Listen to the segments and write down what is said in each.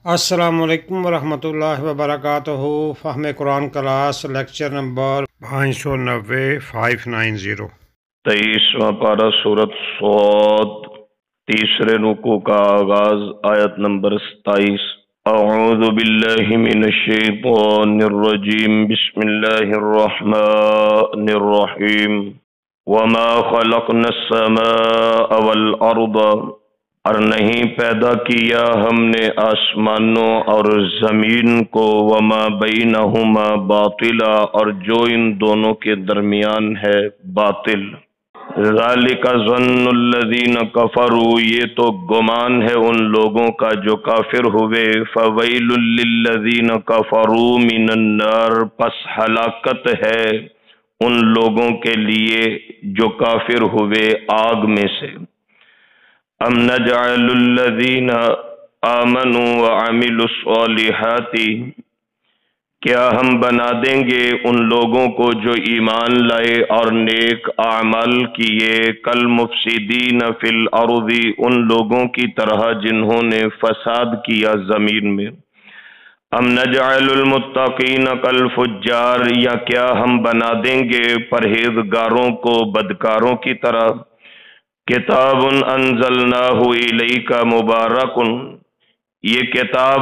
السلام علیکم ورحمۃ اللہ وبرکاتہ۔ فہم قرآن کلاس لیکچر نمبر 590 590۔ 23واں پارہ سورۃ صاد، تیسرے رکوع کا آغاز، آیت نمبر 27۔ اعوذ باللہ من الشیطان الرجیم، بسم اللہ الرحمن الرحیم۔ وما خلقنا السماء والارض، اور نہیں پیدا کیا ہم نے آسمانوں اور زمین کو، وما بینہما باطلا، اور جو ان دونوں کے درمیان ہے باطل۔ ذالک ظن الذین کفروا، یہ تو گمان ہے ان لوگوں کا جو کافر ہوئے۔ فویل للذین کفروا من النار، پس ہلاکت ہے ان لوگوں کے لیے جو کافر ہوئے آگ میں سے۔ ام نجعل الذین آمنوا وعملوا الصالحات، کیا ہم بنا دیں گے ان لوگوں کو جو ایمان لائے اور نیک اعمال کیے، کالمفسدین فی الارض، ان لوگوں کی طرح جنہوں نے فساد کیا زمین میں۔ ام نجعل المتقین کالفجار، یا کیا ہم بنا دیں گے پرہیزگاروں کو بدکاروں کی طرح۔ کتاب انزلناہ الیک مبارک، یہ کتاب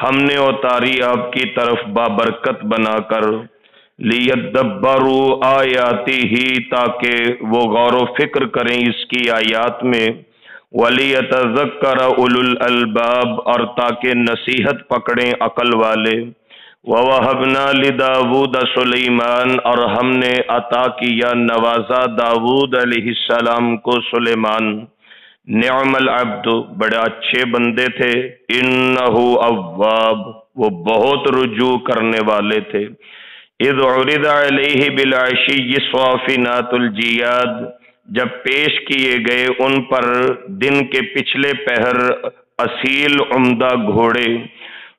ہم نے اتاری آپ کی طرف بابرکت بنا کر، لیدبروا آیاتہ، تاکہ وہ غور و فکر کریں اس کی آیات میں، ولیتذکر اولو الالباب، اور تاکہ نصیحت پکڑیں عقل والے۔ وَوَهَبْنَا لِدَاوُودَ سُلَيْمَانَ، اور ہم نے عطا کیا نوازا داود علیہ السلام کو سلیمان۔ نعم العبد، بڑے اچھے بندے تھے، انہ اواب، وہ بہت رجوع کرنے والے تھے۔ اذ عرض علیہ بالعشی الصافنات الجیاد، جب پیش کیے گئے ان پر دن کے پچھلے پہر اصیل عمدہ گھوڑے۔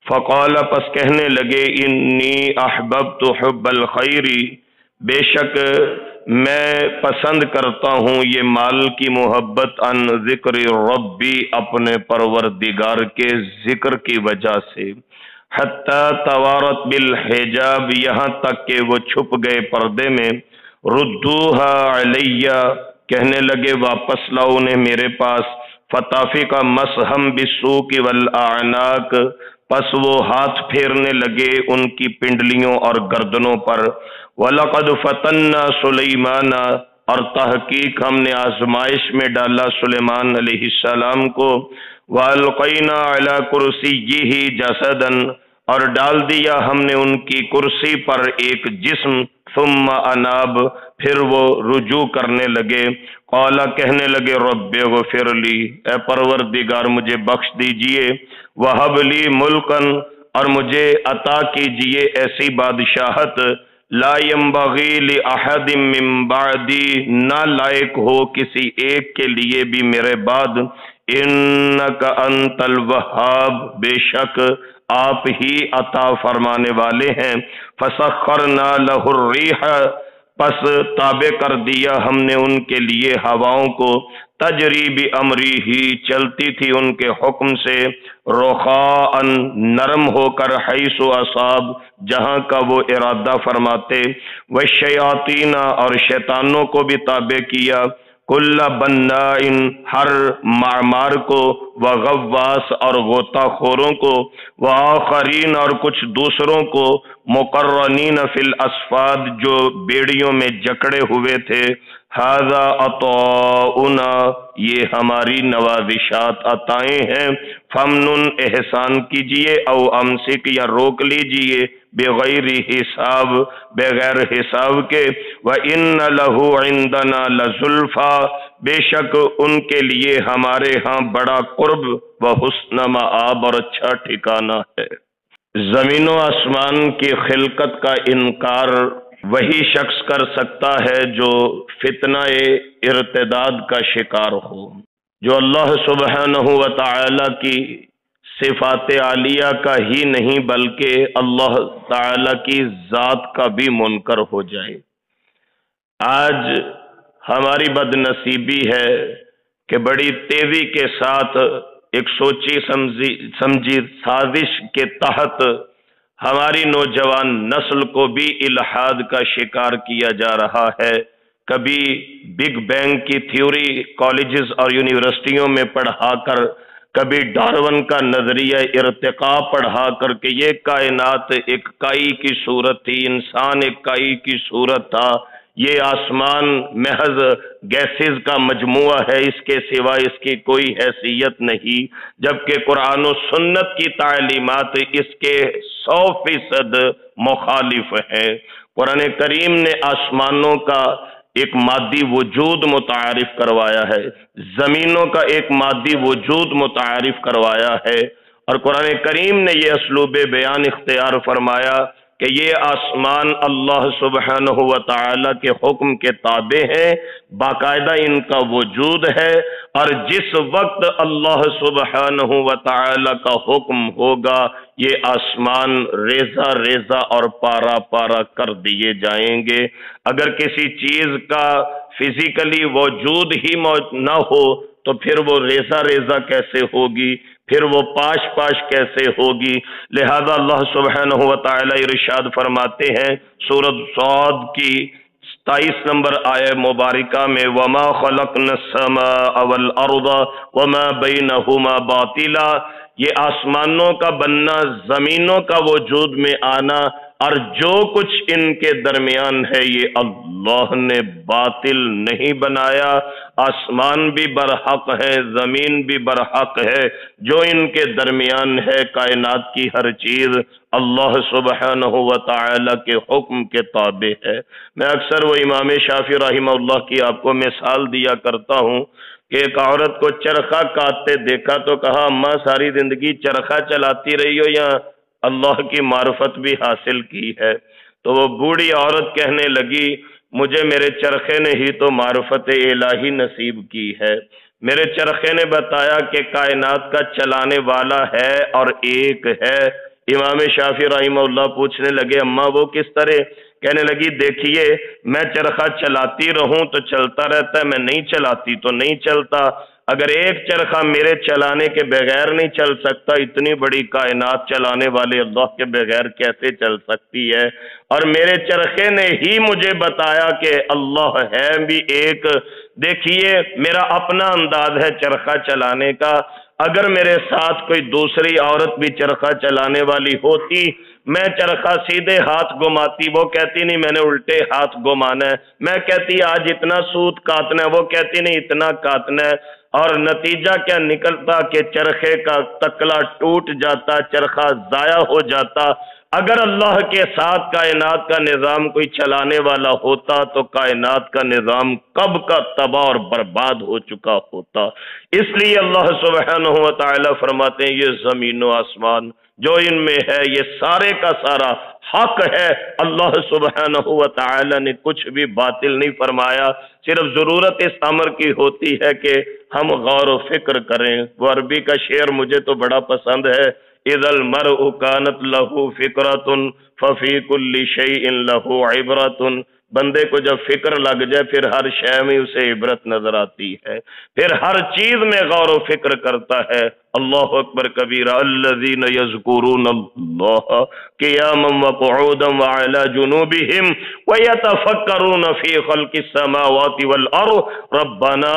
فقال، پس کہنے لگے، انی احببت حب الخیر، بے شک میں پسند کرتا ہوں یہ مال کی محبت، ان ذکر ربی، اپنے پروردگار کے ذکر کی وجہ سے، حتی توارت بالحجاب، یہاں تک کہ وہ چھپ گئے پردے میں۔ ردوہا علیہ، کہنے لگے واپس لاؤ انہیں میرے پاس۔ فطافق مسحم بالسوق والاعناق، پس وہ ہاتھ پھیرنے لگے ان کی پنڈلیوں اور گردنوں پر۔ وَلَقَدْ فَتَنَّا سُلَيْمَانَ، اور تحقیق ہم نے آزمائش میں ڈالا سلیمان علیہ السلام کو۔ وَأَلْقَيْنَا عَلَى كُرْسِيِّهِ جَسَدًا، اور ڈال دیا ہم نے ان کی کرسی پر ایک جسم۔ ثم اناب، پھر وہ رجوع کرنے لگے۔ قال، کہنے لگے، رب اغفر لی، اے پروردگار مجھے بخش دیجئے۔ وہب لی ملکن، اور مجھے عطا کیجئے ایسی بادشاہت، لا ينبغی لأحد من بعدی، نہ لائق ہو کسی ایک کے لیے بھی میرے بعد۔ انک انت الوہاب، بے شک آپ ہی عطا فرمانے والے ہیں۔ فسخرنا لہ الریح، پس تابع کر دیا ہم نے ان کے لیے ہواؤں کو، تجری بامرہ، چلتی تھی ان کے حکم سے، رخاء، نرم ہو کر، حیث اصاب، جہاں کا وہ ارادہ فرماتے۔ والشیاطین، اور شیطانوں کو بھی تابع کیا، کل بناء، ہر معمار کو، وغواص، اور غوطہ خوروں کو، وآخرین، اور کچھ دوسروں کو، مقرنین فی الاسفاد، جو بیڑیوں میں جکڑے ہوئے تھے۔ ھذا عطاؤنا، یہ ہماری نوازشات عطائیں ہیں۔ فمنن، احسان کیجئے، او امسک، یا روک لیجئے، بغیر حساب، بغیر حساب کے۔ وَإِنَّ لَهُ عِندَنَا لَزُلْفَىٰ، بے شک ان کے لیے ہمارے ہاں بڑا قرب، وحسن مآب، اور اچھا ٹھکانہ ہے۔ زمین و آسمان کی خلقت کا انکار وہی شخص کر سکتا ہے جو فتنہ ارتداد کا شکار ہو، جو اللہ سبحانہ و تعالی کی صفات عالیہ کا ہی نہیں بلکہ اللہ تعالی کی ذات کا بھی منکر ہو جائے۔ آج ہماری بد نصیبی ہے کہ بڑی تیزی کے ساتھ ایک سوچی سمجھی سازش کے تحت ہماری نوجوان نسل کو بھی الحاد کا شکار کیا جا رہا ہے۔ کبھی بگ بینگ کی تھیوری کالجز اور یونیورسٹیوں میں پڑھا کر، کبھی ڈارون کا نظریہ ارتقاء پڑھا کر کہ یہ کائنات ایک کائی کی صورت تھی، انسان ایک کائی کی صورت تھا، یہ آسمان محض گیسز کا مجموعہ ہے، اس کے سوا اس کی کوئی حیثیت نہیں، جبکہ قرآن و سنت کی تعلیمات اس کے 100% مخالف ہیں۔ قرآن کریم نے آسمانوں کا ایک مادی وجود متعارف کروایا ہے، زمینوں کا ایک مادی وجود متعارف کروایا ہے، اور قرآن کریم نے یہ اسلوب بیان اختیار فرمایا کہ یہ آسمان اللہ سبحانہ و تعالی کے حکم کے تابع ہیں، باقاعدہ ان کا وجود ہے، اور جس وقت اللہ سبحانہ و تعالی کا حکم ہوگا یہ آسمان ریزہ ریزہ اور پارا پارا کر دیے جائیں گے۔ اگر کسی چیز کا فزیکلی وجود ہی نہ ہو تو پھر وہ ریزہ ریزہ کیسے ہوگی، پھر وہ پاش پاش کیسے ہوگی؟ لہذا اللہ سبحانہ و تعالی ارشاد فرماتے ہیں سورۃ صاد کی 27 نمبر آیہ مبارکہ میں، وَمَا خَلَقْنَا السَّمَاءَ وَالْأَرْضَ وَمَا بَيْنَهُمَا بَاطِلًا، یہ آسمانوں کا بننا، زمینوں کا وجود میں آنا اور جو کچھ ان کے درمیان ہے یہ اللہ نے باطل نہیں بنایا۔ آسمان بھی برحق ہے، زمین بھی برحق ہے، جو ان کے درمیان ہے کائنات کی ہر چیز اللہ سبحانہ و تعالی کے حکم کے تابع ہے۔ میں اکثر وہ امام شافعی رحمہ اللہ کی آپ کو مثال دیا کرتا ہوں کہ ایک عورت کو چرخہ کاٹتے دیکھا تو کہا، اماں ساری زندگی چرخہ چلاتی رہی ہو یا اللہ کی معرفت بھی حاصل کی ہے؟ تو وہ بوڑھی عورت کہنے لگی، مجھے میرے چرخے نے ہی تو معرفت الہی نصیب کی ہے، میرے چرخے نے بتایا کہ کائنات کا چلانے والا ہے اور ایک ہے۔ امام شافعی رحمہ اللہ پوچھنے لگے، اماں وہ کس طرح؟ کہنے لگی، دیکھیے میں چرخہ چلاتی رہوں تو چلتا رہتا ہے، میں نہیں چلاتی تو نہیں چلتا۔ اگر ایک چرخہ میرے چلانے کے بغیر نہیں چل سکتا، اتنی بڑی کائنات چلانے والے اللہ کے بغیر کیسے چل سکتی ہے؟ اور میرے چرخے نے ہی مجھے بتایا کہ اللہ ہے بھی ایک۔ دیکھیے میرا اپنا انداز ہے چرخہ چلانے کا، اگر میرے ساتھ کوئی دوسری عورت بھی چرخہ چلانے والی ہوتی، میں چرخہ سیدھے ہاتھ گھماتی، وہ کہتی نہیں میں نے الٹے ہاتھ گھمانا ہے، میں کہتی آج اتنا سوت کاٹنا ہے، وہ کہتی نہیں اتنا کاٹنا ہے، اور نتیجہ کیا نکلتا کہ چرخے کا تکلا ٹوٹ جاتا، چرخہ ضائع ہو جاتا۔ اگر اللہ کے ساتھ کائنات کا نظام کوئی چلانے والا ہوتا تو کائنات کا نظام کب کا تباہ اور برباد ہو چکا ہوتا۔ اس لیے اللہ سبحانہ و تعالی فرماتے ہیں یہ زمین و آسمان جو ان میں ہے یہ سارے کا سارا حق ہے، اللہ سبحانہ و تعالی نے کچھ بھی باطل نہیں فرمایا، صرف ضرورت اس امر کی ہوتی ہے کہ ہم غور و فکر کریں۔ وہ عربی کا شعر مجھے تو بڑا پسند ہے، اذا المرء كانت له فکرۃ ففی کل شیء له عبرۃ، بندے کو جب فکر لگ جائے پھر ہر شے میں اسے عبرت نظر آتی ہے، پھر ہر چیز میں غور و فکر کرتا ہے۔ اللہ اکبر کبیرہ، الذین یذکرون اللہ قیاما وقعودا وعلی جنوبہم ویتفکرون فی خلق السماوات والارض ربنا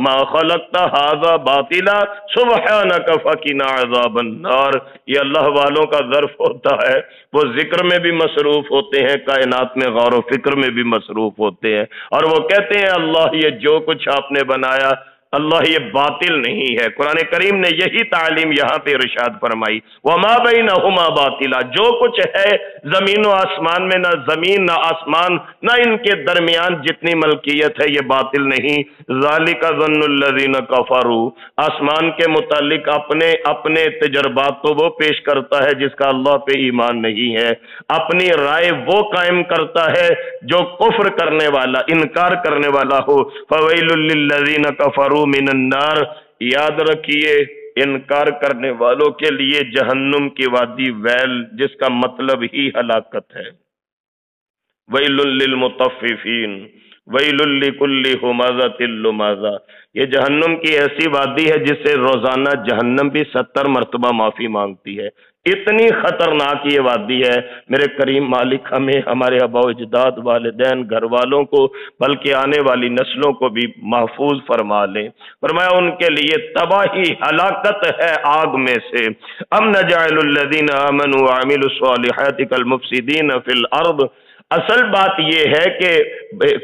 ما خلقت ھذا باطلا سبحانک فقنا عذاب النار۔ یہ اللہ والوں کا ظرف ہوتا ہے، وہ ذکر میں بھی مصروف ہوتے ہیں، کائنات میں غور و فکر میں بھی مصروف ہوتے ہیں، اور وہ کہتے ہیں اللہ یہ جو کچھ آپ نے بنایا اللہ یہ باطل نہیں ہے۔ قرآن کریم نے یہی تعلیم یہاں پہ ارشاد فرمائی، وَمَا بَيْنَهُمَا بَاطِلًا، جو کچھ ہے زمین و آسمان میں، نہ زمین نہ آسمان نہ ان کے درمیان جتنی ملکیت ہے یہ باطل نہیں۔ ذَلِكَ ظَنُّ الَّذِينَ كَفَرُوا، آسمان کے متعلق اپنے تجربات تو وہ پیش کرتا ہے جس کا اللہ پہ ایمان نہیں ہے، اپنی رائے وہ قائم کرتا ہے جو کفر کرنے والا، انکار کرنے والا ہو۔ فَوَيْلٌ لِّلَّذِينَ كَفَرُوا من النار، یاد رکھیے انکار کرنے والوں کے لیے جہنم کی وادی ویل، جس کا مطلب ہی ہلاکت ہے۔ ویل للمطففین، ویل لکل ہمزۃ لمزہ، یہ جہنم کی ایسی وادی ہے جس سے روزانہ جہنم بھی 70 مرتبہ معافی مانگتی ہے۔ اتنی خطرناک یہ وادی ہے۔ میرے کریم مالک ہمیں، ہمارے آباء و اجداد، والدین، گھر والوں کو، بلکہ آنے والی نسلوں کو بھی محفوظ فرما لیں۔ فرمایا ان کے لیے تباہی، ہلاکت ہے آگ میں سے۔ ام نجعل الذین آمنوا وعملوا الصالحات کالمفسدین فی الارض، اصل بات یہ ہے کہ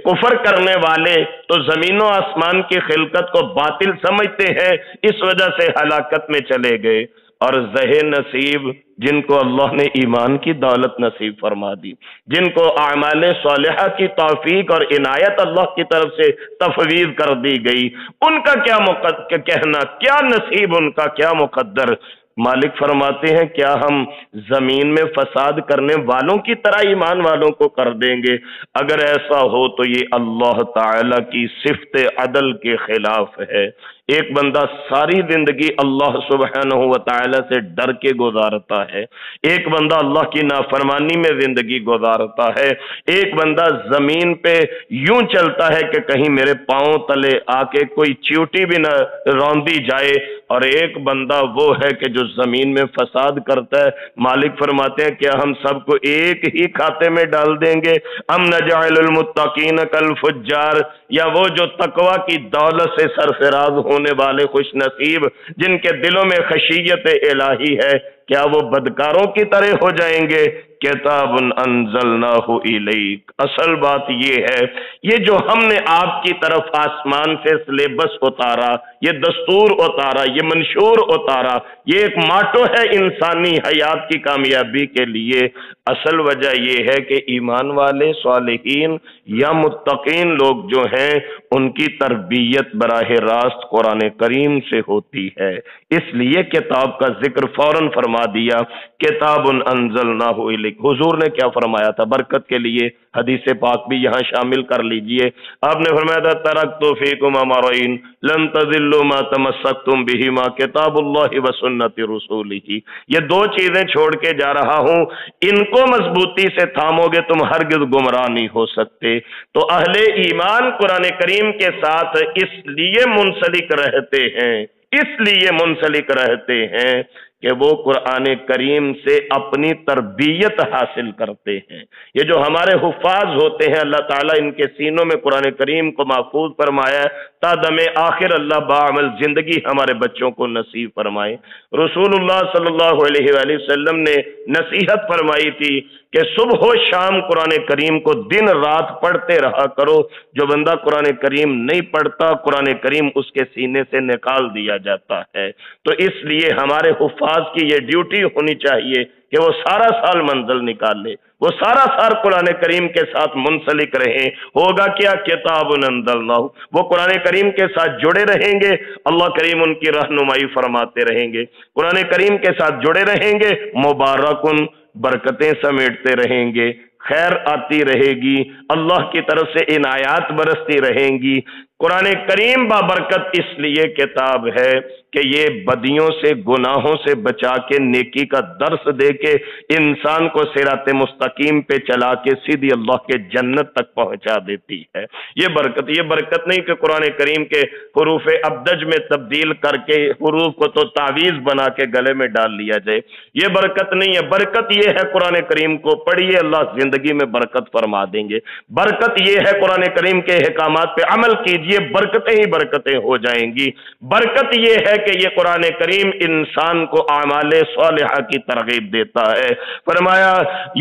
کفر کرنے والے تو زمین و آسمان کی خلقت کو باطل سمجھتے ہیں، اس وجہ سے ہلاکت میں چلے گئے، اور زہ نصیب جن کو اللہ نے ایمان کی دولت نصیب فرما دی، جن کو اعمال صالحہ کی توفیق اور عنایت اللہ کی طرف سے تفویض کر دی گئی، ان کا کیا کہنا، کیا نصیب ان کا، کیا مقدر۔ مالک فرماتے ہیں کیا ہم زمین میں فساد کرنے والوں کی طرح ایمان والوں کو کر دیں گے؟ اگر ایسا ہو تو یہ اللہ تعالی کی صفت عدل کے خلاف ہے۔ ایک بندہ ساری زندگی اللہ سبحانہ و تعالی سے ڈر کے گزارتا ہے، ایک بندہ اللہ کی نافرمانی میں زندگی گزارتا ہے، ایک بندہ زمین پہ یوں چلتا ہے کہ کہیں میرے پاؤں تلے آ کے کوئی چیوٹی بھی نہ روندی جائے، اور ایک بندہ وہ ہے کہ جو زمین میں فساد کرتا ہے۔ مالک فرماتے ہیں کیا ہم سب کو ایک ہی کھاتے میں ڈال دیں گے؟ ام نجعل المتقین کالفجار، یا وہ جو تقوی کی دولت سے سرفراز ہونے والے خوش نصیب جن کے دلوں میں خشیت الہی ہے، کیا وہ بدکاروں کی طرح ہو جائیں گے؟ کتاب انزلناہ الیک، اصل بات یہ ہے یہ جو ہم نے آپ کی طرف آسمان سے سلیبس اتارا، یہ دستور اتارا، یہ منشور اتارا، یہ ایک ماٹو ہے انسانی حیات کی کامیابی کے لیے۔ اصل وجہ یہ ہے کہ ایمان والے صالحین یا متقین لوگ جو ہیں ان کی تربیت براہ راست قرآن کریم سے ہوتی ہے، اس لیے کتاب کا ذکر فوراً فرما دیا، کتاب انزلناہ الیک۔ حضور نے کیا فرمایا تھا برکت کے لیے؟ حدیث پاک بھی یہاں شامل کر لیجئے۔ آپ نے فرمایا تھا ترکت فیکم امرین لن تضلوا ما تمسکتم بہما کتاب اللہ و سنت رسولہ، یہ دو چیزیں چھوڑ کے جا رہا ہوں، ان کو مضبوطی سے تھامو گے تم ہرگز گمراہ نہیں ہو سکتے۔ تو اہل ایمان قرآن کریم کے ساتھ اس لیے منسلک رہتے ہیں، اس لیے منسلک رہتے ہیں کہ وہ قرآن کریم سے اپنی تربیت حاصل کرتے ہیں۔ یہ جو ہمارے حفاظ ہوتے ہیں اللہ تعالیٰ ان کے سینوں میں قرآن کریم کو محفوظ فرمایا ہے تا دم آخر اللہ بعمل زندگی ہمارے بچوں کو نصیب فرمائے۔ رسول اللہ صلی اللہ علیہ وآلہ وسلم نے نصیحت فرمائی تھی کہ صبح و شام قرآن کریم کو دن رات پڑھتے رہا کرو، جو بندہ قرآن کریم نہیں پڑھتا قرآن کریم اس کے سینے سے نکال دیا جاتا ہے۔ تو اس لیے ہمارے حفاظ کی یہ ڈیوٹی ہونی چاہیے کہ وہ سارا سال منزل نکال لے، وہ سارا سال قرآن کریم کے ساتھ منسلک رہیں۔ ہوگا کیا؟ کتاب انزلناہ، وہ قرآن کریم کے ساتھ جڑے رہیں گے، اللہ کریم ان کی رہنمائی فرماتے رہیں گے، قرآن کریم کے ساتھ جڑے رہیں گے، مبارکن برکتیں سمیٹتے رہیں گے، خیر آتی رہے گی، اللہ کی طرف سے عنایات برستی رہیں گی۔ قرآن کریم بابرکت اس لیے کتاب ہے کہ یہ بدیوں سے گناہوں سے بچا کے نیکی کا درس دے کے انسان کو صراط مستقیم پہ چلا کے سیدھی اللہ کے جنت تک پہنچا دیتی ہے۔ یہ برکت نہیں کہ قرآن کریم کے حروف ابدج میں تبدیل کر کے حروف کو تو تعویذ بنا کے گلے میں ڈال لیا جائے، یہ برکت نہیں ہے۔ برکت یہ ہے قرآن کریم کو پڑھیے، اللہ زندگی میں برکت فرما دیں گے۔ برکت یہ ہے قرآن کریم کے احکامات پہ عمل کیجیے، یہ برکتیں ہی برکتیں ہو جائیں گی۔ برکت یہ ہے کہ یہ قرآن کریم انسان کو اعمال صالحہ کی ترغیب دیتا ہے۔ فرمایا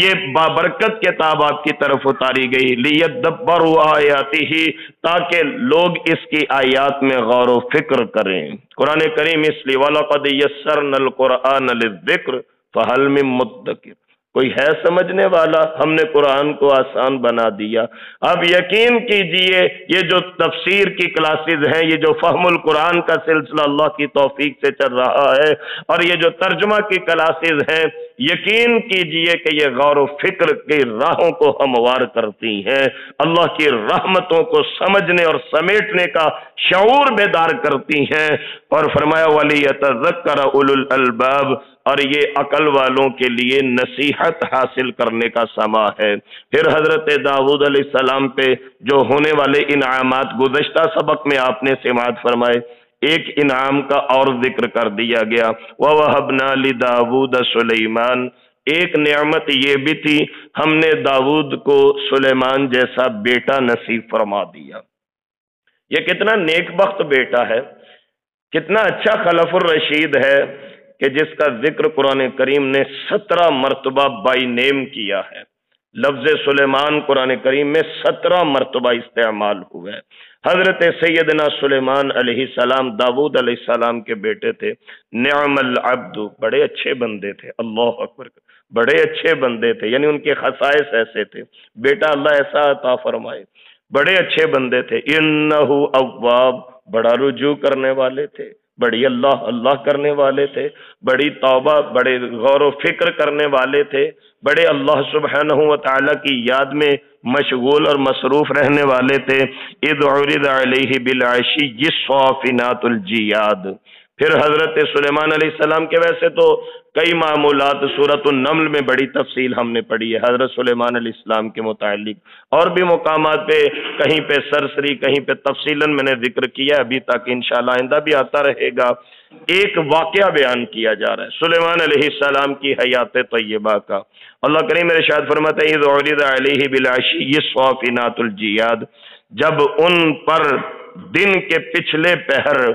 یہ بابرکت کتاب آپ کی طرف اتاری گئی لیدبروا آیاتہ، تاکہ لوگ اس کی آیات میں غور و فکر کریں۔ قرآن کریم اس لیے وَلَقَدْ يَسَّرْنَا الْقُرْآنَ لِلذِّكْرِ فَهَلْ مِن مُدَّكِرٍ، کوئی ہے سمجھنے والا؟ ہم نے قرآن کو آسان بنا دیا۔ اب یقین کیجئے یہ جو تفسیر کی کلاسز ہیں، یہ جو فہم القرآن کا سلسلہ اللہ کی توفیق سے چل رہا ہے، اور یہ جو ترجمہ کی کلاسز ہیں، یقین کیجئے کہ یہ غور و فکر کی راہوں کو ہموار کرتی ہیں، اللہ کی رحمتوں کو سمجھنے اور سمیٹنے کا شعور بیدار کرتی ہیں۔ اور فرمایا وَلِيَتَذَكَّرَ أُولُو الْأَلْبَابِ، اور یہ عقل والوں کے لیے نصیحت حاصل کرنے کا سما ہے۔ پھر حضرت داؤد علیہ السلام پہ جو ہونے والے انعامات گزشتہ سبق میں آپ نے سماعت فرمائے، ایک انعام کا اور ذکر کر دیا گیا، وَوَهَبْنَا لِدَاوُودَ سُلَيْمَانَ، ایک نعمت یہ بھی تھی ہم نے داؤد کو سلیمان جیسا بیٹا نصیب فرما دیا۔ یہ کتنا نیک بخت بیٹا ہے، کتنا اچھا خلف الرشید ہے کہ جس کا ذکر قرآن کریم نے 17 مرتبہ بائی نیم کیا ہے۔ لفظ سلیمان قرآن کریم میں 17 مرتبہ استعمال ہوا ہے۔ حضرت سیدنا سلیمان علیہ السلام داؤد علیہ السلام کے بیٹے تھے۔ نعم العبد، بڑے اچھے بندے تھے، اللہ اکبر، بڑے اچھے بندے تھے، یعنی ان کے خصائص ایسے تھے، بیٹا اللہ ایسا عطا فرمائے، بڑے اچھے بندے تھے۔ انہو اواب، بڑا رجوع کرنے والے تھے، بڑی اللہ کرنے والے تھے، بڑی توبہ، بڑے غور و فکر کرنے والے تھے، بڑے اللہ سبحانہ و تعالی کی یاد میں مشغول اور مصروف رہنے والے تھے۔ اذ عرض علیہ بالعشی الصافنات الجیاد۔ پھر حضرت سلیمان علیہ السلام کے ویسے تو کئی معمولات سورۃ النمل میں بڑی تفصیل ہم نے پڑھی ہے حضرت سلیمان علیہ السلام کے متعلق، اور بھی مقامات پہ کہیں پہ سرسری کہیں پہ تفصیلاً میں نے ذکر کیا، ابھی تک انشاءاللہ آئندہ بھی آتا رہے گا۔ ایک واقعہ بیان کیا جا رہا ہے سلیمان علیہ السلام کی حیات طیبہ کا۔ اللہ کریم ارشاد فرماتا ہے اذ عرض علیہ بالعشی الصافنات الجیاد، جب ان پر دن کے پچھلے پہر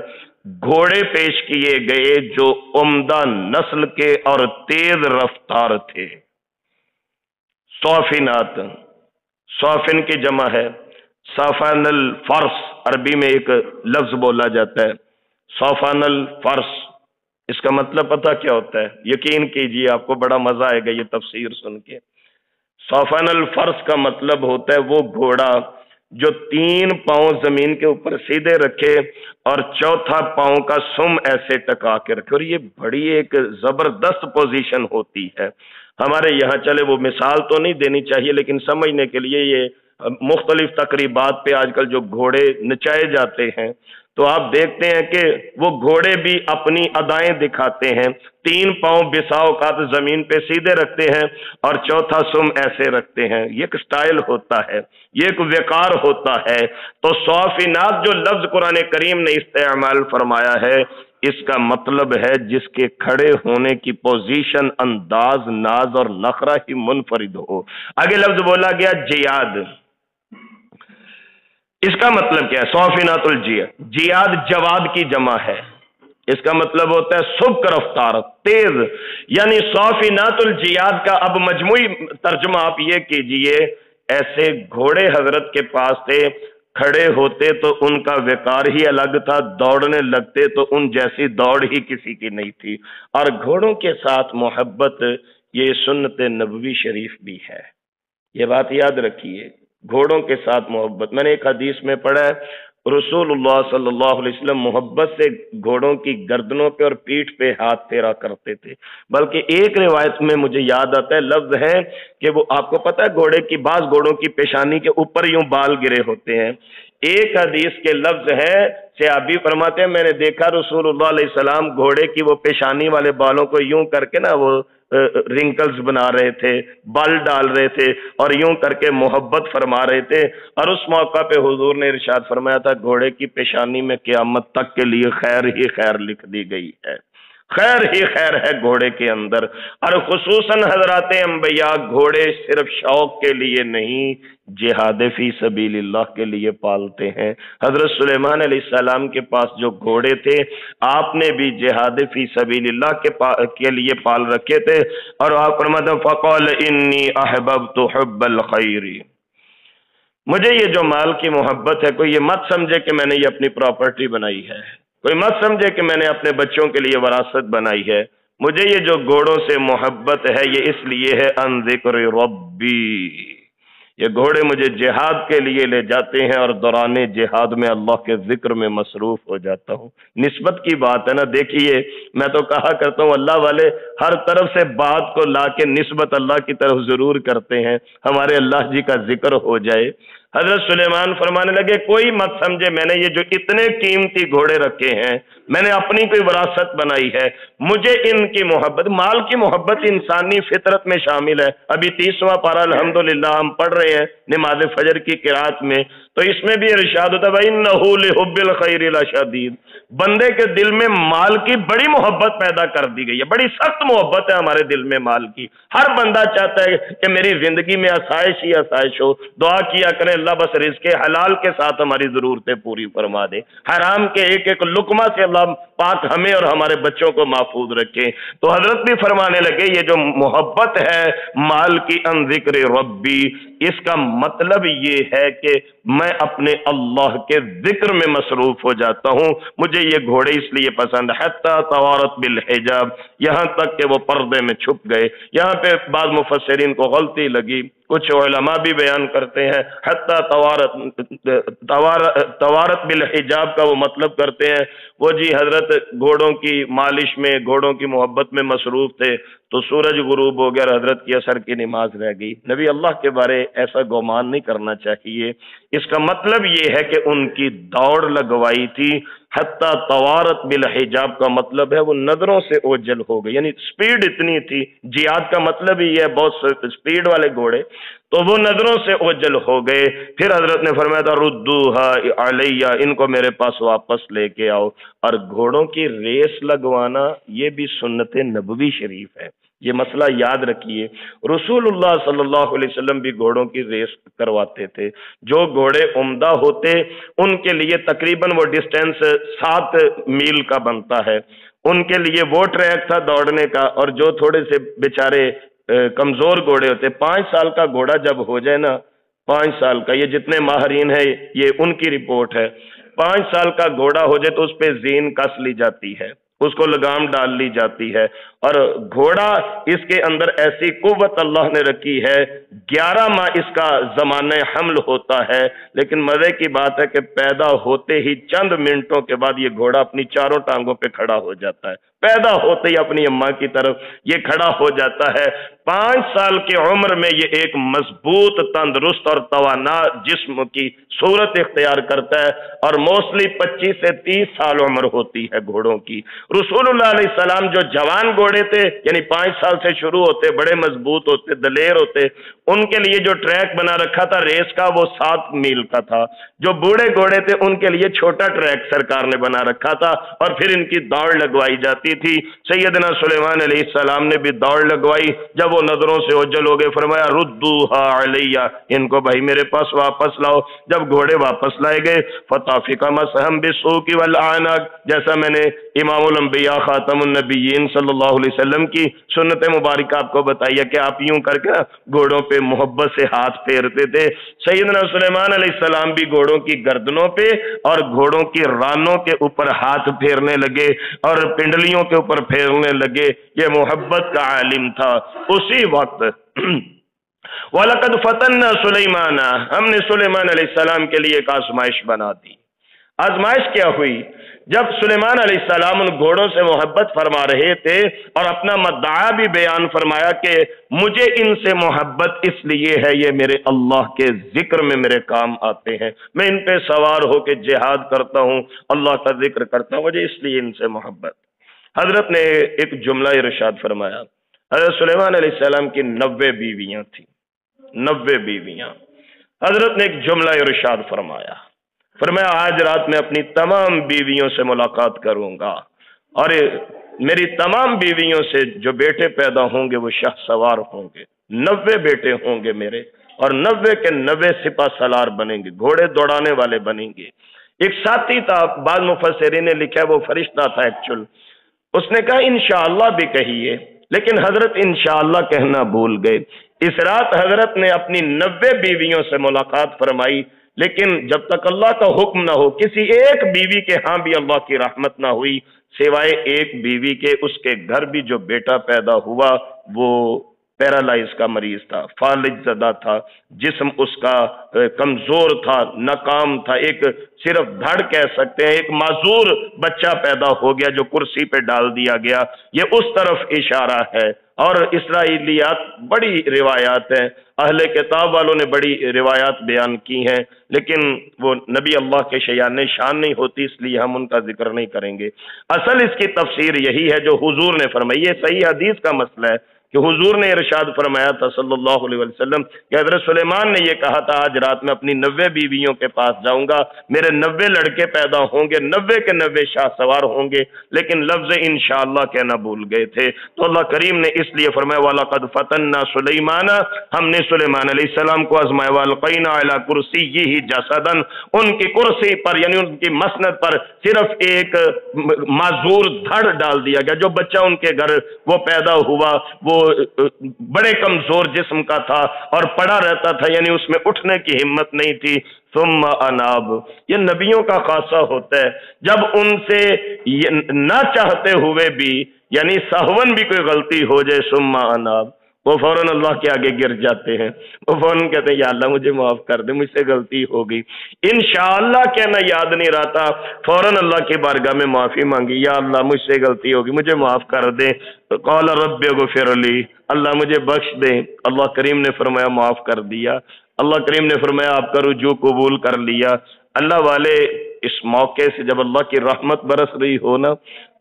گھوڑے پیش کیے گئے جو عمدہ نسل کے اور تیز رفتار تھے۔ صافنات، صافن کی جمع ہے صافان الفرس، عربی میں ایک لفظ بولا جاتا ہے صافان الفرس، اس کا مطلب پتہ کیا ہوتا ہے؟ یقین کیجئے آپ کو بڑا مزہ آئے گا یہ تفسیر سن کے۔ صافان الفرس کا مطلب ہوتا ہے وہ گھوڑا جو 3 پاؤں زمین کے اوپر سیدھے رکھے اور چوتھا پاؤں کا سم ایسے ٹکا کے رکھے، اور یہ بڑی ایک زبردست پوزیشن ہوتی ہے۔ ہمارے یہاں چلے وہ مثال تو نہیں دینی چاہیے لیکن سمجھنے کے لیے یہ مختلف تقریبات پہ آج کل جو گھوڑے نچائے جاتے ہیں تو آپ دیکھتے ہیں کہ وہ گھوڑے بھی اپنی ادائیں دکھاتے ہیں، 3 پاؤں بسا اوقات زمین پہ سیدھے رکھتے ہیں اور چوتھا سم ایسے رکھتے ہیں، یہ ایک سٹائل ہوتا ہے، یہ ایک وقار ہوتا ہے۔ تو صافنات جو لفظ قرآن کریم نے استعمال فرمایا ہے اس کا مطلب ہے جس کے کھڑے ہونے کی پوزیشن، انداز، ناز اور نخرہ ہی منفرد ہو۔ آگے لفظ بولا گیا جیاد، اس کا مطلب کیا ہے؟ صافنات الجیاد، جیاد جواد کی جمع ہے، اس کا مطلب ہوتا ہے سبک رفتار، تیز، یعنی صافنات الجیاد کا اب مجموعی ترجمہ آپ یہ کیجئے، ایسے گھوڑے حضرت کے پاس تھے، کھڑے ہوتے تو ان کا وقار ہی الگ تھا، دوڑنے لگتے تو ان جیسی دوڑ ہی کسی کی نہیں تھی۔ اور گھوڑوں کے ساتھ محبت یہ سنت نبوی شریف بھی ہے، یہ بات یاد رکھیے، گھوڑوں کے ساتھ محبت۔ میں نے ایک حدیث میں پڑھا ہے رسول اللہ صلی اللہ علیہ وسلم محبت سے گھوڑوں کی گردنوں پہ اور پیٹھ پہ ہاتھ پھیرا کرتے تھے، بلکہ ایک روایت میں مجھے یاد آتا ہے لفظ ہے کہ وہ آپ کو پتہ ہے گھوڑے کی، بعض گھوڑوں کی پیشانی کے اوپر یوں بال گرے ہوتے ہیں، ایک حدیث کے لفظ ہے صحابی فرماتے ہیں میں نے دیکھا رسول اللہ علیہ السلام گھوڑے کی وہ پیشانی والے بالوں کو یوں کر کے نا وہ رنکلز بنا رہے تھے، بال ڈال رہے تھے اور یوں کر کے محبت فرما رہے تھے، اور اس موقع پہ حضور نے ارشاد فرمایا تھا گھوڑے کی پیشانی میں قیامت تک کے لیے خیر ہی خیر لکھ دی گئی ہے، خیر ہی خیر ہے گھوڑے کے اندر۔ اور خصوصاً حضرات انبیاء گھوڑے صرف شوق کے لیے نہیں، جہاد فی سبیل اللہ کے لیے پالتے ہیں۔ حضرت سلیمان علیہ السلام کے پاس جو گھوڑے تھے آپ نے بھی جہاد فی سبیل اللہ کے لیے پال رکھے تھے، اور آپ فرماتے ہیں فقال انی احببت حب الخیر، مجھے یہ جو مال کی محبت ہے کوئی یہ مت سمجھے کہ میں نے یہ اپنی پراپرٹی بنائی ہے، کوئی مت سمجھے کہ میں نے اپنے بچوں کے لیے وراثت بنائی ہے، مجھے یہ جو گھوڑوں سے محبت ہے یہ اس لیے ہے ان ذکر ربی، یہ گھوڑے مجھے جہاد کے لیے لے جاتے ہیں اور دوران جہاد میں اللہ کے ذکر میں مصروف ہو جاتا ہوں۔ نسبت کی بات ہے نا، دیکھیے میں تو کہا کرتا ہوں اللہ والے ہر طرف سے بات کو لا کے نسبت اللہ کی طرف ضرور کرتے ہیں، ہمارے اللہ جی کا ذکر ہو جائے۔ حضرت سلیمان فرمانے لگے کوئی مت سمجھے میں نے یہ جو اتنے قیمتی گھوڑے رکھے ہیں میں نے اپنی کوئی وراثت بنائی ہے، مجھے ان کی محبت، مال کی محبت انسانی فطرت میں شامل ہے۔ ابھی 30واں پارہ الحمدللہ ہم پڑھ رہے ہیں نماز فجر کی قرات میں، تو اس میں بھی ارشاد ہوتا ہے وَإِنَّهُ لِحُبِّ الْخَيْرِ لَشَدِيدٌ، بندے کے دل میں مال کی بڑی محبت پیدا کر دی گئی ہے، بڑی سخت محبت ہے ہمارے دل میں مال کی۔ ہر بندہ چاہتا ہے کہ میری زندگی میں آسائش ہی آسائش ہو، دعا کیا کریں اللہ بس رزق حلال کے ساتھ ہماری ضرورتیں پوری فرما دے، حرام کے ایک ایک لقمہ سے اللہ پاک ہمیں اور ہمارے بچوں کو محفوظ رکھے۔ تو حضرت بھی فرمانے لگے یہ جو محبت ہے مال کی ان ذکر ربی، اس کا مطلب یہ ہے کہ میں اپنے اللہ کے ذکر میں مصروف ہو جاتا ہوں، مجھے یہ گھوڑے اس لیے پسند، حتی توارت بالحجاب، یہاں تک کہ وہ پردے میں چھپ گئے۔ یہاں پہ بعض مفسرین کو غلطی لگی، کچھ علماء بھی بیان کرتے ہیں حتی توارت بالحجاب کا وہ مطلب کرتے ہیں وہ جی حضرت گھوڑوں کی مالش میں، گھوڑوں کی محبت میں مصروف تھے تو سورج غروب ہو گیا اور حضرت کی عصر کی نماز رہ گئی۔ نبی اللہ کے بارے ایسا گمان نہیں کرنا چاہیے، اس کا مطلب یہ ہے کہ ان کی دوڑ لگوائی تھی۔ حتی توارت بالحجاب کا مطلب ہے وہ نظروں سے اوجل ہو گئی، یعنی سپیڈ اتنی تھی، جہاد کا مطلب ہی ہے بہت سپیڈ والے گھوڑے، تو وہ نظروں سے اوجل ہو گئے۔ پھر حضرت نے فرمایا تھا ردوہا علیہ، ان کو میرے پاس واپس لے کے آؤ۔ اور گھوڑوں کی ریس لگوانا یہ بھی سنت نبوی شریف ہے، یہ مسئلہ یاد رکھیے۔ رسول اللہ صلی اللہ علیہ وسلم بھی گھوڑوں کی ریس کرواتے تھے، جو گھوڑے عمدہ ہوتے ان کے لیے تقریباً وہ ڈسٹینس 7 میل کا بنتا ہے، ان کے لیے وہ ٹریک تھا دوڑنے کا، اور جو تھوڑے سے بیچارے کمزور گھوڑے ہوتے 5 سال کا گھوڑا جب ہو جائے نا، 5 سال کا، یہ جتنے ماہرین ہیں یہ ان کی رپورٹ ہے، 5 سال کا گھوڑا ہو جائے تو اس پہ زین کس لی جاتی ہے، اس کو لگام ڈال لی جاتی ہے، اور گھوڑا اس کے اندر ایسی قوت اللہ نے رکھی ہے 11 ماہ اس کا زمانہ حمل ہوتا ہے، لیکن مزے کی بات ہے کہ پیدا ہوتے ہی چند منٹوں کے بعد یہ گھوڑا اپنی چاروں ٹانگوں پہ کھڑا ہو جاتا ہے، پیدا ہوتے ہی اپنی اماں کی طرف یہ کھڑا ہو جاتا ہے۔ 5 سال کی عمر میں یہ ایک مضبوط، تندرست اور توانا جسم کی صورت اختیار کرتا ہے، اور موسٹلی 25 سے 30 سال عمر ہوتی ہے گھوڑوں کی۔ رسول اللہ علیہ السلام جو جوان گھوڑے تھے، یعنی 5 سال سے شروع ہوتے، بڑے مضبوط ہوتے، دلیر ہوتے، ان کے لیے جو ٹریک بنا رکھا تھا ریس کا وہ 7 میل کا تھا۔ جو بوڑھے گھوڑے تھے ان کے لیے چھوٹا ٹریک سرکار نے بنا رکھا تھا، اور پھر ان کی دوڑ لگوائی جاتی تھی۔ سیدنا سلیمان علیہ السلام نے بھی دوڑ لگوائی، جب وہ نظروں سے اوجل ہو گئے فرمایا ردوہا علیہ، ان کو بھائی میرے پاس واپس لاؤ۔ جب گھوڑے واپس لائے گئے فتافق مسحم بالسوق والاعناق، جیسا میں نے امام الانبیاء خاتم النبیین صلی اللہ علیہ وسلم کی سنت مبارکہ آپ کو بتائی ہے کہ آپ یوں کر کے گھوڑوں پہ محبت سے ہاتھ پھیرتے تھے۔ سیدنا سلیمان علیہ السلام بھی گھوڑوں کی گردنوں پہ اور گھوڑوں کی رانوں کے اوپر ہاتھ پھیرنے لگے اور پنڈلیوں کے اوپر پھیرنے لگے، یہ محبت کا عالم تھا۔ اسی وقت وَلَقَدْ فَتَنَّا سُلَيْمَانَ، ہم نے سلیمان علیہ السلام کے لیے ایک آزمائش بنا دی۔ آزمائش کیا ہوئی؟ جب سلیمان علیہ السلام ان گھوڑوں سے محبت فرما رہے تھے اور اپنا مدعا بھی بیان فرمایا کہ مجھے ان سے محبت اس لیے ہے یہ میرے اللہ کے ذکر میں میرے کام آتے ہیں، میں ان پہ سوار ہو کے جہاد کرتا ہوں، اللہ کا ذکر کرتا ہوں، مجھے اس لیے ان سے محبت۔ حضرت نے ایک جملہ ارشاد فرمایا، حضرت سلیمان علیہ السلام کی 90 بیویاں تھیں، 90 بیویاں۔ حضرت نے ایک جملہ ارشاد فرمایا، فرمایا آج رات میں اپنی تمام بیویوں سے ملاقات کروں گا، اور میری تمام بیویوں سے جو بیٹے پیدا ہوں گے وہ شاہ سوار ہوں گے، 90 بیٹے ہوں گے میرے، اور 90 کے 90 سپہ سالار بنیں گے، گھوڑے دوڑانے والے بنیں گے۔ ایک ساتھی تھا، بعض مفسرین نے لکھا وہ فرشتہ تھا ایکچول، اس نے کہا انشاءاللہ بھی کہیے، لیکن حضرت انشاءاللہ کہنا بھول گئے۔ اس رات حضرت نے اپنی 90 بیویوں سے ملاقات فرمائی، لیکن جب تک اللہ کا حکم نہ ہو کسی ایک بیوی کے ہاں بھی اللہ کی رحمت نہ ہوئی، سوائے ایک بیوی کے، اس کے گھر بھی جو بیٹا پیدا ہوا وہ پیرالائز کا مریض تھا، فالج زدہ تھا، جسم اس کا کمزور تھا، ناکام تھا، ایک صرف دھڑ کہہ سکتے ہیں، ایک معذور بچہ پیدا ہو گیا جو کرسی پہ ڈال دیا گیا۔ یہ اس طرف اشارہ ہے۔ اور اسرائیلیات بڑی روایات ہیں، اہل کتاب والوں نے بڑی روایات بیان کی ہیں، لیکن وہ نبی اللہ کے شیان شان نہیں ہوتی، اس لیے ہم ان کا ذکر نہیں کریں گے۔ اصل اس کی تفسیر یہی ہے جو حضور نے فرمائی، یہ صحیح حدیث کا مسئلہ ہے کہ حضور نے ارشاد فرمایا تھا صلی اللہ علیہ وسلم کہ حضرت سلیمان نے یہ کہا تھا آج رات میں اپنی 90 بیویوں کے پاس جاؤں گا، میرے 90 لڑکے پیدا ہوں گے، 90 کے 90 شاہ سوار ہوں گے، لیکن لفظ انشاءاللہ کہنا بھول گئے تھے، تو اللہ کریم نے اس لیے فرمایا وَلَقَدْ فَتَنَّا سُلَيْمَانَ، ہم نے سلیمان علیہ السلام کو آزمایا، وَأَلْقَيْنَا عَلَى كُرْسِيِّهِ جَسَدًا، ان کی کرسی پر یعنی ان کی مسند پر صرف ایک معذور دھڑ ڈال دیا گیا۔ جو بچہ ان کے گھر وہ پیدا ہوا وہ بڑے کمزور جسم کا تھا اور پڑا رہتا تھا، یعنی اس میں اٹھنے کی ہمت نہیں تھی۔ ثم اناب، یہ نبیوں کا خاصہ ہوتا ہے، جب ان سے نہ چاہتے ہوئے بھی یعنی سہون بھی کوئی غلطی ہو جائے، ثم اناب، وہ فوراً اللہ کے آگے گر جاتے ہیں، وہ فوراً کہتے ہیں یا اللہ مجھے معاف کر دے، مجھ سے غلطی ہو گئی۔ انشاءاللہ کہنا یاد نہیں رہتا، فوراً اللہ کی بارگاہ میں معافی مانگی، یا اللہ مجھ سے غلطی ہوگی، مجھے معاف کر دے۔ قال رب اغفر لی، اللہ مجھے بخش دے۔ اللہ کریم نے فرمایا معاف کر دیا۔ اللہ کریم نے فرمایا آپ کا رجوع قبول کر لیا۔ اللہ والے اس موقع سے جب اللہ کی رحمت برس رہی ہو نا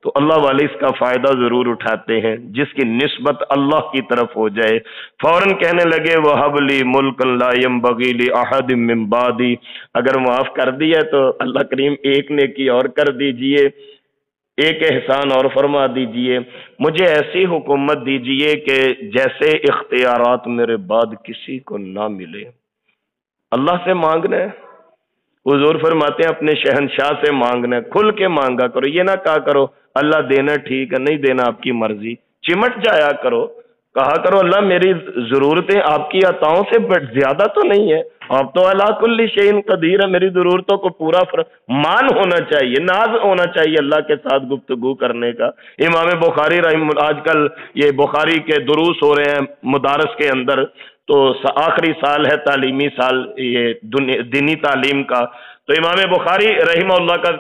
تو اللہ والے اس کا فائدہ ضرور اٹھاتے ہیں، جس کی نسبت اللہ کی طرف ہو جائے۔ فوراً کہنے لگے وَهَبْ لِي مُلْكًا لَا يَنبَغِي لِأَحَدٍ مِّن بَعْدِي، اگر معاف کر دیا تو اللہ کریم ایک نیکی اور کر دیجئے، ایک احسان اور فرما دیجئے، مجھے ایسی حکومت دیجئے کہ جیسے اختیارات میرے بعد کسی کو نہ ملے۔ اللہ سے مانگنا ہے، حضور فرماتے ہیں اپنے شہنشاہ سے مانگنا ہے، کھل کے مانگا کرو، یہ نہ کہا کرو اللہ دینا ٹھیک ہے، نہیں دینا آپ کی مرضی، چمٹ جایا کرو، کہا کرو اللہ میری ضرورتیں آپ کی عطاؤں سے زیادہ تو نہیں ہے، آپ تو علی کل شیء قدیر ہے، میری ضرورتوں کو پورا مان ہونا چاہیے، ناز ہونا چاہیے اللہ کے ساتھ گفتگو کرنے کا۔ امام بخاری آج کل یہ بخاری کے دروس ہو رہے ہیں مدارس کے اندر، تو آخری سال ہے تعلیمی سال یہ دینی تعلیم کا، تو امام بخاری رحمہ اللہ کا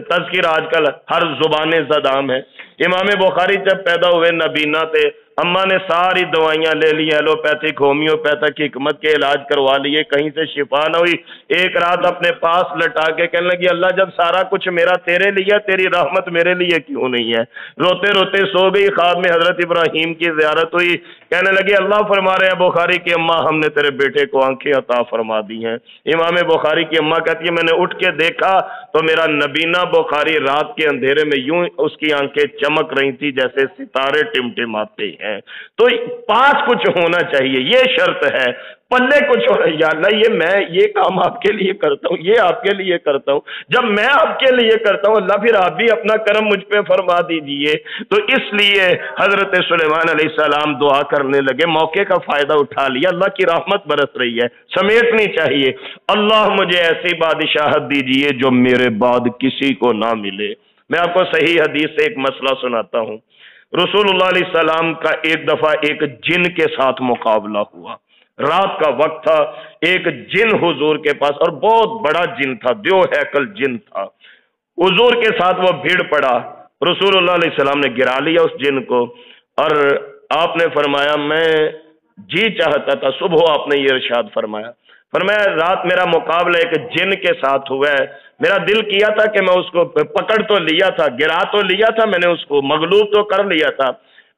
تذکر آج کل ہر زبان زدام ہے۔ امام بخاری جب پیدا ہوئے نابینا تھے، اماں نے ساری دوائیاں لے لی، ایلوپیتھک ہومیوپیتھک حکمت کے علاج کروا لیے، کہیں سے شفا نہ ہوئی۔ ایک رات اپنے پاس لٹا کے کہنے لگی اللہ جب سارا کچھ میرا تیرے لیے، تیری رحمت میرے لیے کیوں نہیں ہے؟ روتے روتے سو گئی، خواب میں حضرت ابراہیم کی زیارت ہوئی، کہنے لگی اللہ فرما رہے ہیں بخاری کی اماں ہم نے تیرے بیٹے کو آنکھیں عطا فرما دی ہیں۔ امام بخاری کی اماں کہتی ہے میں نے اٹھ کے دیکھا تو میرا نبینا بخاری رات کے اندھیرے میں یوں اس کی آنکھیں چمک رہی تھی جیسے ستارے ٹمٹماتے ہیں۔ تو پاس کچھ ہونا چاہیے، یہ شرط ہے، پلے کچھ ہونا، یا اللہ یہ میں یہ کام آپ کے لیے کرتا ہوں، یہ آپ کے لیے کرتا ہوں، جب میں آپ کے لیے کرتا ہوں اللہ پھر آپ بھی اپنا کرم مجھ پہ فرما دیجئے۔ تو اس لیے حضرت سلیمان علیہ السلام دعا کرنے لگے، موقع کا فائدہ اٹھا لیا، اللہ کی رحمت برس رہی ہے، سمیٹنی چاہیے، اللہ مجھے ایسی بادشاہت دیجئے جو میرے بعد کسی کو نہ ملے۔ میں آپ کو صحیح حدیث سے ایک مسئلہ سناتا ہوں۔ رسول اللہ علیہ السلام کا ایک دفعہ ایک جن کے ساتھ مقابلہ ہوا، رات کا وقت تھا، ایک جن حضور کے پاس، اور بہت بڑا جن تھا، دیو ہیکل جن تھا، حضور کے ساتھ وہ بھیڑ پڑا، رسول اللہ علیہ السلام نے گرا لیا اس جن کو، اور آپ نے فرمایا میں جی چاہتا تھا، صبح آپ نے یہ ارشاد فرمایا رات میرا مقابلہ ایک جن کے ساتھ ہوا ہے، میرا دل کیا تھا کہ میں اس کو پکڑ تو لیا تھا، گرا تو لیا تھا، میں نے اس کو مغلوب تو کر لیا تھا،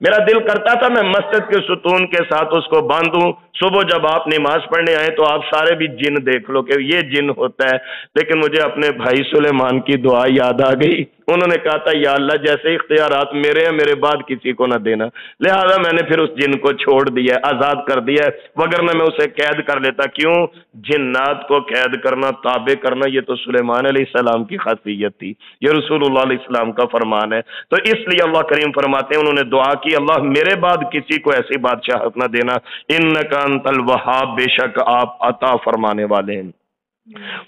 میرا دل کرتا تھا میں مسجد کے ستون کے ساتھ اس کو باندھوں، صبح جب آپ نماز پڑھنے آئے تو آپ سارے بھی جن دیکھ لو کہ یہ جن ہوتا ہے، لیکن مجھے اپنے بھائی سلیمان کی دعا یاد آ گئی، انہوں نے کہا تھا یا اللہ جیسے اختیارات میرے ہیں میرے بعد کسی کو نہ دینا، لہذا میں نے پھر اس جن کو چھوڑ دیا، آزاد کر دیا، وگرنہ میں اسے قید کر لیتا۔ کیوں؟ جنات کو قید کرنا، تابع کرنا، یہ تو سلیمان علیہ السلام کی خاصیت تھی، یہ رسول اللہ علیہ السلام کا فرمان ہے۔ تو اس لیے اللہ کریم فرماتے ہیں انہوں نے دعا کی اللہ میرے بعد کسی کو ایسی بادشاہت نہ دینا، انک انت الوہاب، بے شک آپ عطا فرمانے والے ہیں۔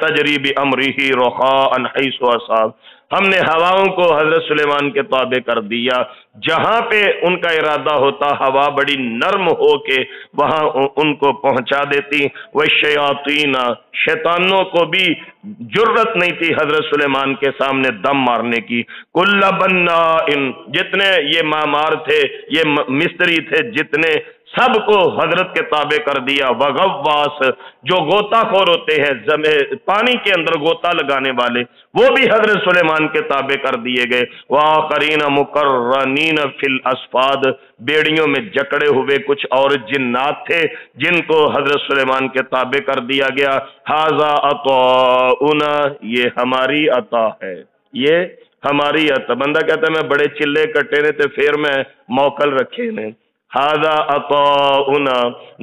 تجري بأمره رخاء حيث أصاب, ہم نے ہواؤں کو حضرت سلیمان کے تابع کر دیا, جہاں پہ ان کا ارادہ ہوتا ہوا بڑی نرم ہو کے وہاں ان کو پہنچا دیتی. والشیاطین, شیطانوں کو بھی جرت نہیں تھی حضرت سلیمان کے سامنے دم مارنے کی. کل بناء, جتنے یہ معمار تھے, یہ مستری تھے, جتنے سب کو حضرت کے تابع کر دیا. وغواص, جو غوطہ خور ہوتے ہیں پانی کے اندر غوطہ لگانے والے, وہ بھی حضرت سلیمان کے تابع کر دیے گئے. وآخرین مقرنین فی الاسفاد, بیڑیوں میں جکڑے ہوئے کچھ اور جنات تھے جن کو حضرت سلیمان کے تابع کر دیا گیا. ھذا عطاؤنا, یہ ہماری عطا ہے, یہ ہماری عطا. بندہ کہتا ہے میں بڑے چلے کٹے نے تے پھر میں موکل رکھے نے. ھذا عطاؤنا,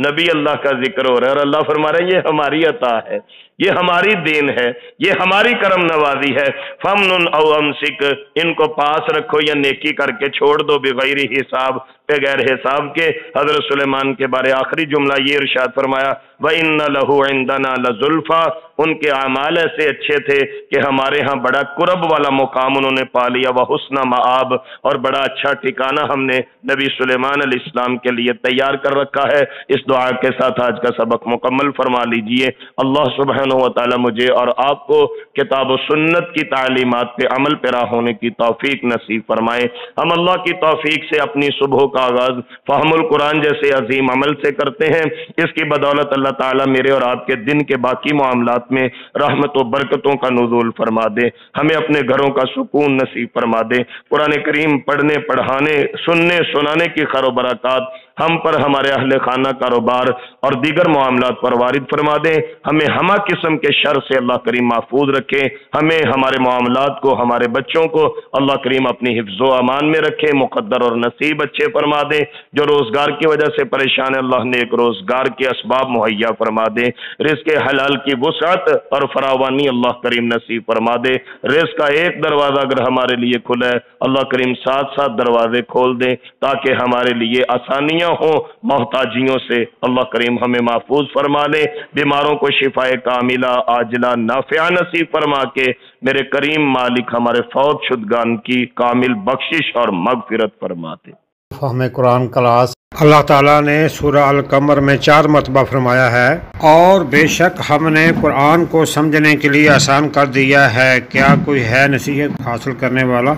نبی اللہ کا ذکر ہو رہا ہے اور اللہ فرما رہے ہیں یہ ہماری عطا ہے, یہ ہماری دین ہے, یہ ہماری کرم نوازی ہے. فمن او امسک, ان کو پاس رکھو یا نیکی کر کے چھوڑ دو. بغیر حساب, بغیر حساب کے. حضرت سلیمان کے بارے آخری جملہ یہ ارشاد فرمایا وَإِنَّ لَهُ عِندَنَا لَزُلْفَا, ان کے اعمال ایسے اچھے تھے کہ ہمارے ہاں بڑا قرب والا مقام انہوں نے پا لیا. وَحُسْنَ مآب, اور بڑا اچھا ٹھکانہ ہم نے نبی سلیمان علیہ السلام کے لیے تیار کر رکھا ہے. اس دعا کے ساتھ آج کا سبق مکمل فرما لیجئے. اللہ سبحانہ و تعالی مجھے اور آپ کو کتاب و سنت کی تعلیمات پہ عمل پیرا ہونے کی توفیق نصیب فرمائے. ہم اللہ کی توفیق سے اپنی صبح کا آغاز فہم القرآن جیسے عظیم عمل سے کرتے ہیں. اس کی بدولت اللہ تعالیٰ میرے اور آپ کے دن کے باقی معاملات میں رحمت و برکتوں کا نزول فرما دے. ہمیں اپنے گھروں کا سکون نصیب فرما دے. قرآن کریم پڑھنے, پڑھانے, سننے, سنانے کی خیر و برکات ہم پر, ہمارے اہل خانہ, کاروبار اور دیگر معاملات پر وارد فرما دیں. ہمیں ہمہ قسم کے شر سے اللہ کریم محفوظ رکھے. ہمیں, ہمارے معاملات کو, ہمارے بچوں کو اللہ کریم اپنی حفظ و امان میں رکھے. مقدر اور نصیب اچھے فرما دیں. جو روزگار کی وجہ سے پریشان ہے اللہ نے ایک روزگار کے اسباب مہیا فرما دے. رزق حلال کی وسعت اور فراوانی اللہ کریم نصیب فرما دے. رزق کا ایک دروازہ اگر ہمارے لیے کھلا ہے اللہ کریم 7 دروازے کھول دیں تاکہ ہمارے لیے آسانیاں ہوں. محتاجیوں سے اللہ کریم ہمیں محفوظ فرما لے. بیماروں کو شفائے کاملہ عاجلہ نافعہ نصیب فرما کے میرے کریم مالک ہمارے فوت شدگان کی کامل بخشش اور مغفرت فرما دے. فہم قرآن کلاس اللہ تعالیٰ نے سورہ القمر میں 4 مرتبہ فرمایا ہے اور بے شک ہم نے قرآن کو سمجھنے کے لیے آسان کر دیا ہے. کیا کوئی ہے نصیحت حاصل کرنے والا؟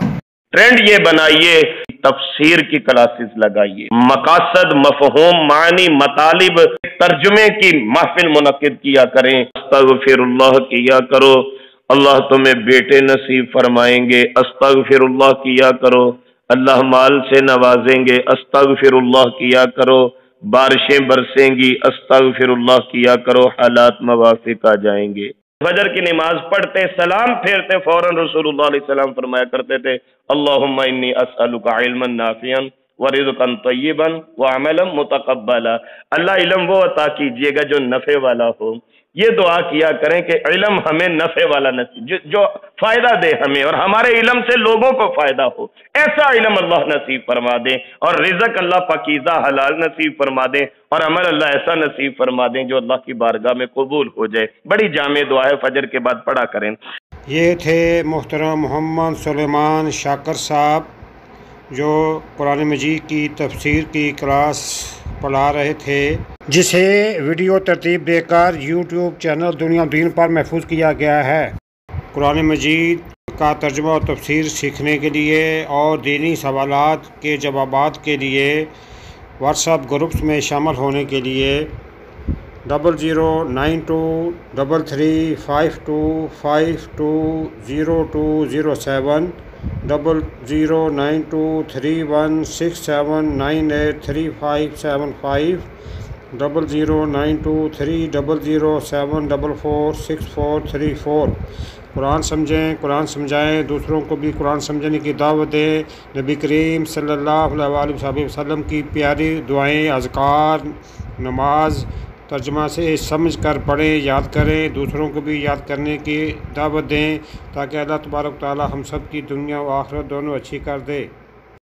ٹرینڈ یہ بنائیے, تفسیر کی کلاسز لگائیے, مقاصد, مفہوم, معنی, مطالب, ترجمے کی محفل منعقد کیا کریں. استغفر اللہ کیا کرو, اللہ تمہیں بیٹے نصیب فرمائیں گے. استغفر اللہ کیا کرو, اللہ مال سے نوازیں گے. استغفر اللہ کیا کرو, بارشیں برسیں گی. استغفر اللہ کیا کرو, حالات موافق آ جائیں گے. فجر کی نماز پڑھتے سلام پھیرتے فوراً رسول اللہ علیہ السلام فرمایا کرتے تھے اللہم انی اسألک علما نافعا ورزقا طیبا وعملا متقبلا. اللہ علم وہ عطا کیجیے گا جو نفع والا ہو. یہ دعا کیا کریں کہ علم ہمیں نفع والا نصیب, جو فائدہ دے ہمیں اور ہمارے علم سے لوگوں کو فائدہ ہو, ایسا علم اللہ نصیب فرما دیں. اور رزق اللہ پاکیزہ حلال نصیب فرما دیں, اور عمل اللہ ایسا نصیب فرما دیں جو اللہ کی بارگاہ میں قبول ہو جائے. بڑی جامع دعا ہے, فجر کے بعد پڑھا کریں. یہ تھے محترم محمد سلیمان شاکر صاحب جو قرآن مجید کی تفسیر کی کلاس پڑھا رہے تھے, جسے ویڈیو ترتیب دے کر یوٹیوب چینل دنیا دین پر محفوظ کیا گیا ہے. قرآن مجید کا ترجمہ اور تفسیر سیکھنے کے لیے اور دینی سوالات کے جوابات کے لیے واٹس ایپ گروپس میں شامل ہونے کے لیے 00923352520207 00923167983575 00923007446434. قرآن سمجھیں, قرآن سمجھائیں, دوسروں کو بھی قرآن سمجھنے کی دعوت دیں. نبی کریم صلی اللہ علیہ وسلم کی پیاری دعائیں, اذکار, نماز ترجمہ سے سمجھ کر پڑھیں, یاد کریں, دوسروں کو بھی یاد کرنے کی دعوت دیں تاکہ اللہ تبارک و تعالی ہم سب کی دنیا و آخرت دونوں اچھی کر دے.